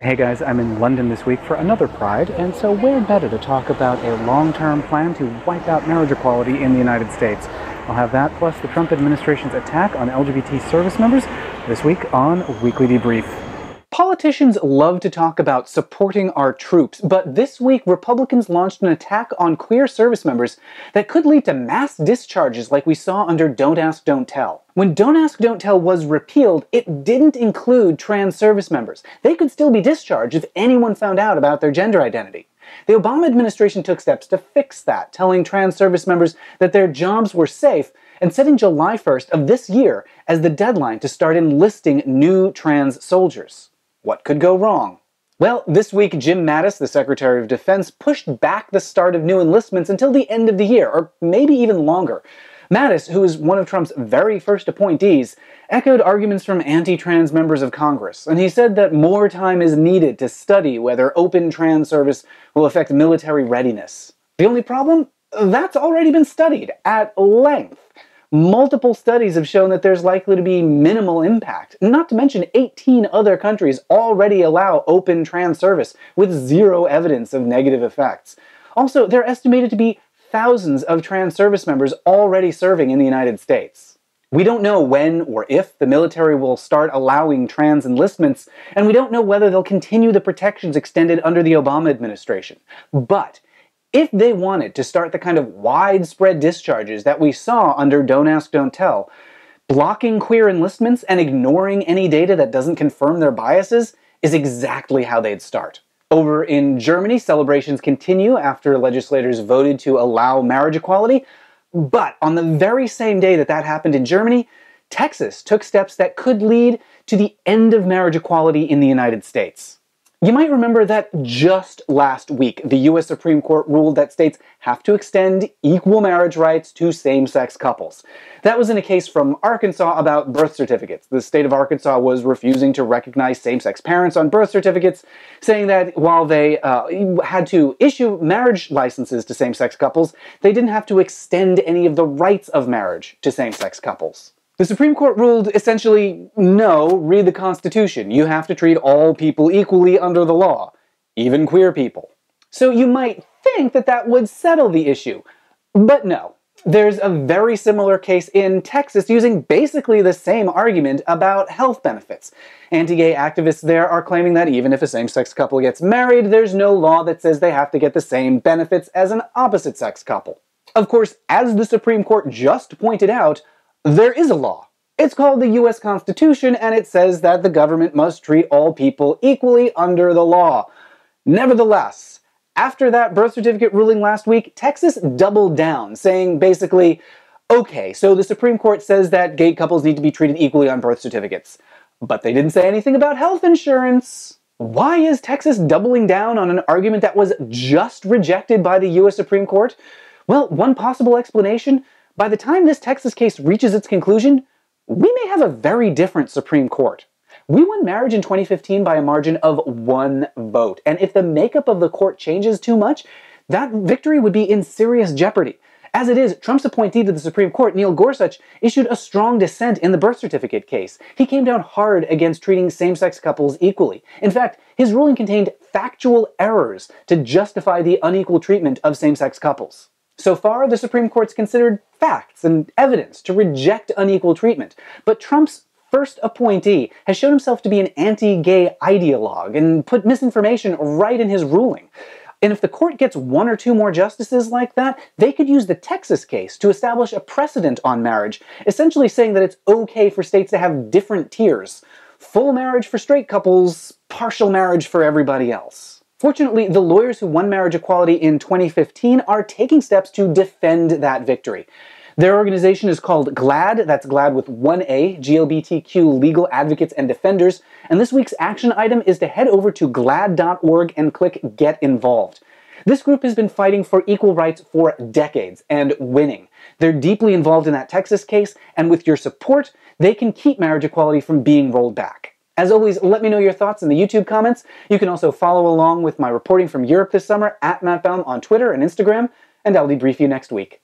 Hey guys, I'm in London this week for another Pride, and so where better to talk about a long-term plan to wipe out marriage equality in the United States. I'll have that plus the Trump administration's attack on LGBT service members this week on Weekly Debrief. Politicians love to talk about supporting our troops, but this week Republicans launched an attack on queer service members that could lead to mass discharges like we saw under Don't Ask, Don't Tell. When Don't Ask, Don't Tell was repealed, it didn't include trans service members. They could still be discharged if anyone found out about their gender identity. The Obama administration took steps to fix that, telling trans service members that their jobs were safe and setting July 1st of this year as the deadline to start enlisting new trans soldiers. What could go wrong? Well, this week Jim Mattis, the Secretary of Defense, pushed back the start of new enlistments until the end of the year, or maybe even longer. Mattis, who is one of Trump's very first appointees, echoed arguments from anti-trans members of Congress, and he said that more time is needed to study whether open trans service will affect military readiness. The only problem? That's already been studied at length. Multiple studies have shown that there's likely to be minimal impact, not to mention 18 other countries already allow open trans service with zero evidence of negative effects. Also, there are estimated to be thousands of trans service members already serving in the United States. We don't know when or if the military will start allowing trans enlistments, and we don't know whether they'll continue the protections extended under the Obama administration. But if they wanted to start the kind of widespread discharges that we saw under Don't Ask, Don't Tell, blocking queer enlistments and ignoring any data that doesn't confirm their biases is exactly how they'd start. Over in Germany, celebrations continue after legislators voted to allow marriage equality, but on the very same day that that happened in Germany, Texas took steps that could lead to the end of marriage equality in the United States. You might remember that just last week, the U.S. Supreme Court ruled that states have to extend equal marriage rights to same-sex couples. That was in a case from Arkansas about birth certificates. The state of Arkansas was refusing to recognize same-sex parents on birth certificates, saying that while they had to issue marriage licenses to same-sex couples, they didn't have to extend any of the rights of marriage to same-sex couples. The Supreme Court ruled essentially, no, read the Constitution. You have to treat all people equally under the law, even queer people. So you might think that that would settle the issue, but no. There's a very similar case in Texas using basically the same argument about health benefits. Anti-gay activists there are claiming that even if a same-sex couple gets married, there's no law that says they have to get the same benefits as an opposite-sex couple. Of course, as the Supreme Court just pointed out, there is a law. It's called the U.S. Constitution, and it says that the government must treat all people equally under the law. Nevertheless, after that birth certificate ruling last week, Texas doubled down, saying basically, okay, so the Supreme Court says that gay couples need to be treated equally on birth certificates. But they didn't say anything about health insurance. Why is Texas doubling down on an argument that was just rejected by the U.S. Supreme Court? Well, one possible explanation: by the time this Texas case reaches its conclusion, we may have a very different Supreme Court. We won marriage in 2015 by a margin of 1 vote, and if the makeup of the court changes too much, that victory would be in serious jeopardy. As it is, Trump's appointee to the Supreme Court, Neil Gorsuch, issued a strong dissent in the birth certificate case. He came down hard against treating same-sex couples equally. In fact, his ruling contained factual errors to justify the unequal treatment of same-sex couples. So far, the Supreme Court's considered facts and evidence to reject unequal treatment, but Trump's first appointee has shown himself to be an anti-gay ideologue and put misinformation right in his ruling. And if the court gets 1 or 2 more justices like that, they could use the Texas case to establish a precedent on marriage, essentially saying that it's okay for states to have different tiers. Full marriage for straight couples, partial marriage for everybody else. Fortunately, the lawyers who won marriage equality in 2015 are taking steps to defend that victory. Their organization is called GLAAD, that's GLAAD with 1A, GLBTQ Legal Advocates and Defenders, and this week's action item is to head over to GLAAD.org and click Get Involved. This group has been fighting for equal rights for decades, and winning. They're deeply involved in that Texas case, and with your support, they can keep marriage equality from being rolled back. As always, let me know your thoughts in the YouTube comments. You can also follow along with my reporting from Europe this summer at Matt Baum on Twitter and Instagram, and I'll debrief you next week.